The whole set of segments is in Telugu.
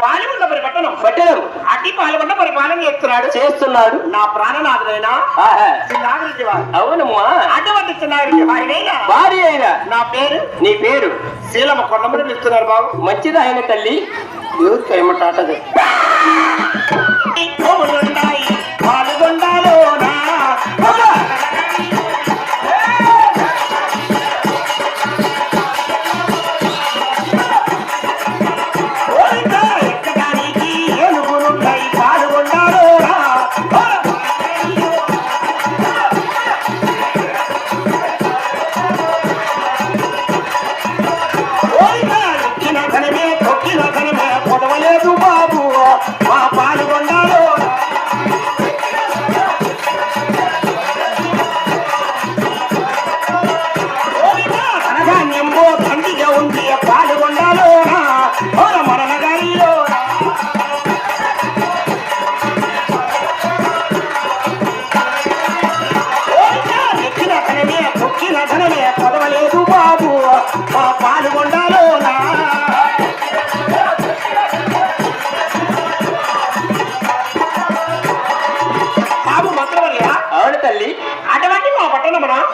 పాల్గొండ మరి పట్టణం అట్టి పాల్గొండ పరిపాలన చేస్తున్నాడు నా ప్రాణనాథుడైన చిన్నాగిరెడ్డి వారు. అవునమ్మా, అటువంటి చిన్నాగిరెడ్డి భార్య అయినా నా పేరు నీ పేరు శీలమ్మ కొండమని పిలుస్తున్నారు బాబు. మంచిది ఆయన తల్లి ఏమంటాటది పాల్గొండాలో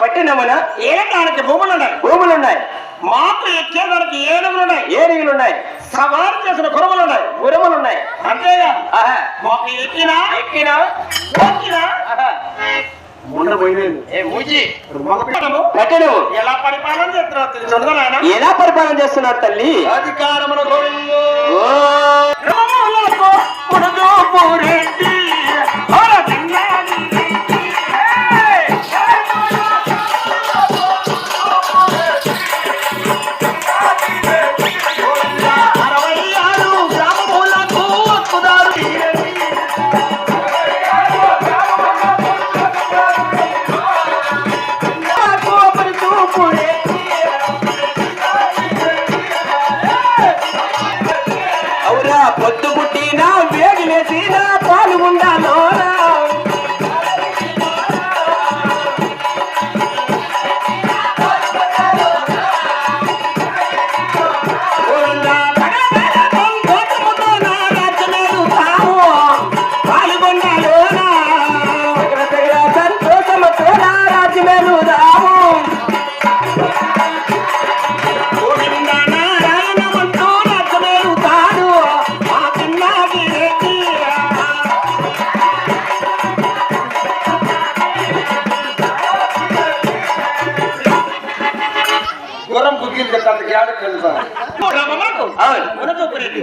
పట్టినమన ఏడానికి భూములున్నాయి మాకు ఎక్కేదానికి ఏనుగులున్నాయి సవారు చేసిన గురములున్నాయి అంతేగా మాకు ఎక్కినా ఎలా పరిపాలన చేస్తున్నారు తల్లి అధికారమును పొద్దు పుట్టినా వేగిలేసినా పాల్గొండాలో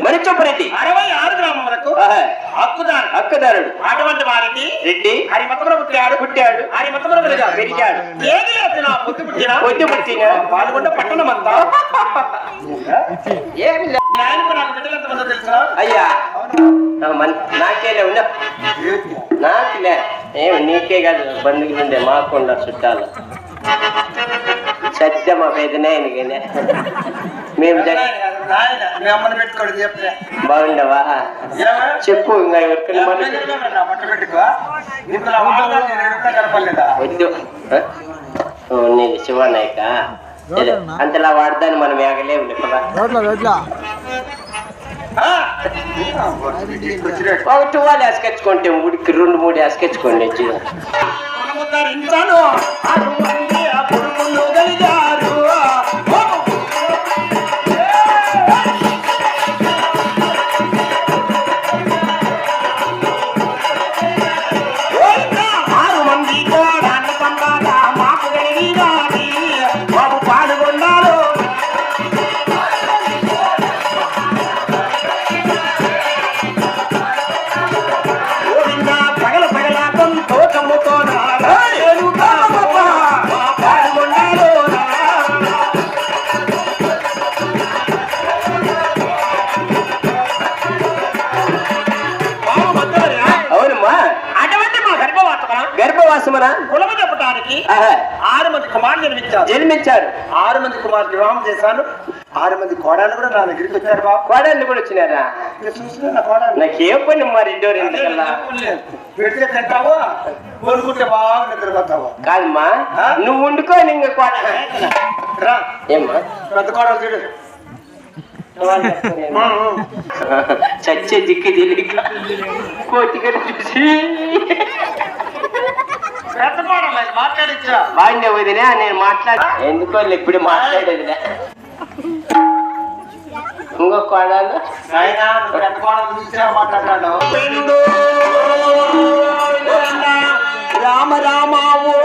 మరిచొప్పరెడ్డి 66 గ్రామములకు హక్కుదారుడు. అటువంటి వారికి రెడ్డి హరిమతమున పుట్టాడు హరిమతమున పెరిగాడు. ఏది లేచిన పొద్దు పుట్టిన పాల్గొండ పట్టణమంతా ఏమి నాకు బిడ్డలంత మంది తెలుసా అయ్యా? నాకేలే ఉన్నా నాకులే ఏమి నీకే కాదు బంధువులుండే మాకుండా చుట్టాలు సత్యం అవేదనే ఎందుకనే మేము బాగుండవా చెప్పు ఇంకా వద్దు నీకు శివనాయక అంతలా వాడదాన్ని మనం ఏగలేము ఒక 2 వేసుకొచ్చుకుంటే ఉడికి 2-3 వేసుకొచ్చుకోండి గర్భవాసమన కులము చెప్పడానికి 6 మంది కుమారులు జన్మించారు 6 మంది కుమారులు వివాహం చేశాను 6 మంది కోడళ్ళు కూడా నా దగ్గరికి వచ్చారు బాబు. కోడళ్ళు కూడా వచ్చినారా? చూసిన కోడళ్ళు నాకేం పని మరి పెడితే తింటావో కొనుక్కుంటే బాగా నిద్రపోతావు కాదమ్మా. నువ్వు వండుకో ఇంకా ఏమ్మా పెద్ద కోడలు చూడు చచ్చే దిక్కు తెలియక కోతికడ చూసి బాగుండే వదినా నేను మాట్లాడా ఎందుకో ఇప్పుడు మాట్లాడేదిలే ఇంకో కోడాలు మాట్లాడాను రామ రామావో